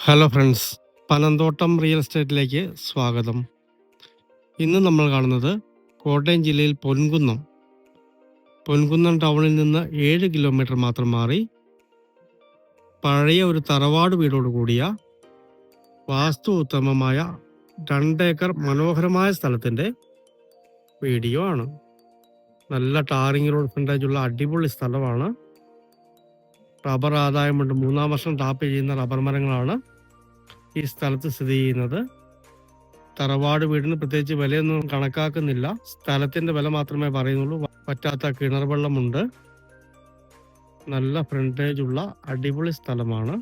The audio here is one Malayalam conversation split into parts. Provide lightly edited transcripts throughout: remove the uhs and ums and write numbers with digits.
ഹലോ ഫ്രണ്ട്സ്, പനന്തോട്ടം റിയൽ എസ്റ്റേറ്റിലേക്ക് സ്വാഗതം. ഇന്ന് നമ്മൾ കാണുന്നത് കോട്ടയം ജില്ലയിൽ പൊൻകുന്നം ടൗണിൽ നിന്ന് 7 കിലോമീറ്റർ മാത്രം മാറി പഴയ ഒരു തറവാട് വീടോട് കൂടിയ വാസ്തു ഉത്തമമായ 2 ഏക്കർ മനോഹരമായ സ്ഥലത്തിൻ്റെ വീഡിയോ ആണ്. നല്ല ടാറിംഗ് റോഡ് ഫ്രണ്ടേജുള്ള അടിപൊളി സ്ഥലമാണ്. റബ്ബർ ആദായമുണ്ട്. 3-ാം വർഷം ടാപ്പ് ചെയ്യുന്ന റബ്ബർ മരങ്ങളാണ് ഈ സ്ഥലത്ത് സ്ഥിതി ചെയ്യുന്നത്. തറവാട് വീടിന് പ്രത്യേകിച്ച് വിലയൊന്നും കണക്കാക്കുന്നില്ല. സ്ഥലത്തിന്റെ വില മാത്രമേ പറയുന്നുള്ളൂ. പറ്റാത്ത കിണർ വെള്ളമുണ്ട്. നല്ല ഫ്രണ്ടേജ് ഉള്ള അടിപൊളി സ്ഥലമാണ്.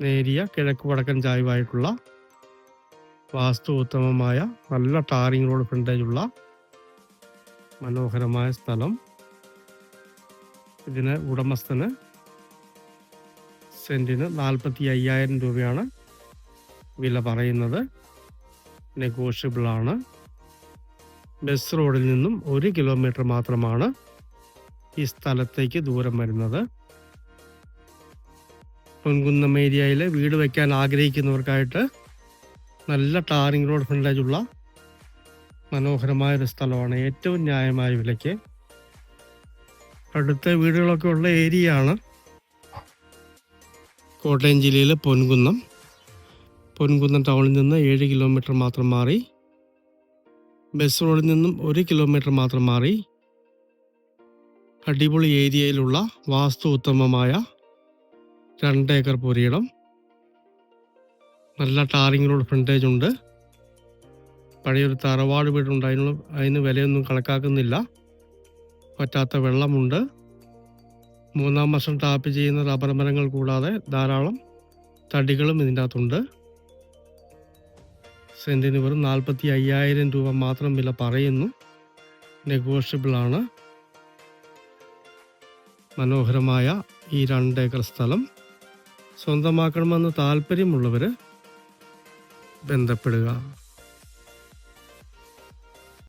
നേരിയ കിഴക്ക് വടക്കൻ ചായ്വായിട്ടുള്ള വാസ്തു ഉത്തമമായ നല്ല ടാറിംഗ് റോഡ് ഫ്രണ്ടേജ് ഉള്ള മനോഹരമായ സ്ഥലം. ഇതിന് ഉടമസ്ഥന് സെന്റിന് 45,000 രൂപയാണ് വില പറയുന്നത്. നെഗോഷ്യബിൾ ആണ്. ബസ് റോഡിൽ നിന്നും 1 കിലോമീറ്റർ മാത്രമാണ് ഈ സ്ഥലത്തേക്ക് ദൂരം വരുന്നത്. പൊൻകുന്നം ഏരിയയിൽ വീട് വയ്ക്കാൻ ആഗ്രഹിക്കുന്നവർക്കായിട്ട് നല്ല ടാറിംഗ് റോഡ് ഫ്രണ്ടേജ് ഉള്ള മനോഹരമായ ഒരു സ്ഥലമാണ്. ഏറ്റവും ന്യായമായ വിലയ്ക്ക് അടുത്ത വീടുകളൊക്കെ ഉള്ള ഏരിയ ആണ്. കോട്ടയം ജില്ലയിലെ പൊൻകുന്നം ടൗണിൽ നിന്ന് 7 കിലോമീറ്റർ മാത്രം മാറി ബസ് റോഡിൽ നിന്നും 1 കിലോമീറ്റർ മാത്രം മാറി അടിപൊളി ഏരിയയിലുള്ള വാസ്തു ഉത്തമമായ 2 ഏക്കർ പുരയിടം. നല്ല ടാറിംഗ് റോഡ് ഫ്രണ്ടേജ് ഉണ്ട്. പഴയൊരു തറവാട് വീടുണ്ട്. അതിന് വിലയൊന്നും കണക്കാക്കുന്നില്ല. പറ്റാത്ത വെള്ളമുണ്ട്. 3-ാം വർഷം ടാപ്പ് ചെയ്യുന്ന റബ്ബർ മരങ്ങൾ കൂടാതെ ധാരാളം തടികളും ഇതിൻ്റെ അകത്തുണ്ട്. സെന്റിന് വെറും 45,000 രൂപ മാത്രം വില പറയുന്നു. നെഗോഷ്യബിൾ ആണ്. മനോഹരമായ ഈ 2 ഏക്കർ സ്ഥലം സ്വന്തമാക്കണമെന്ന് താല്പര്യമുള്ളവർ ബന്ധപ്പെടുക.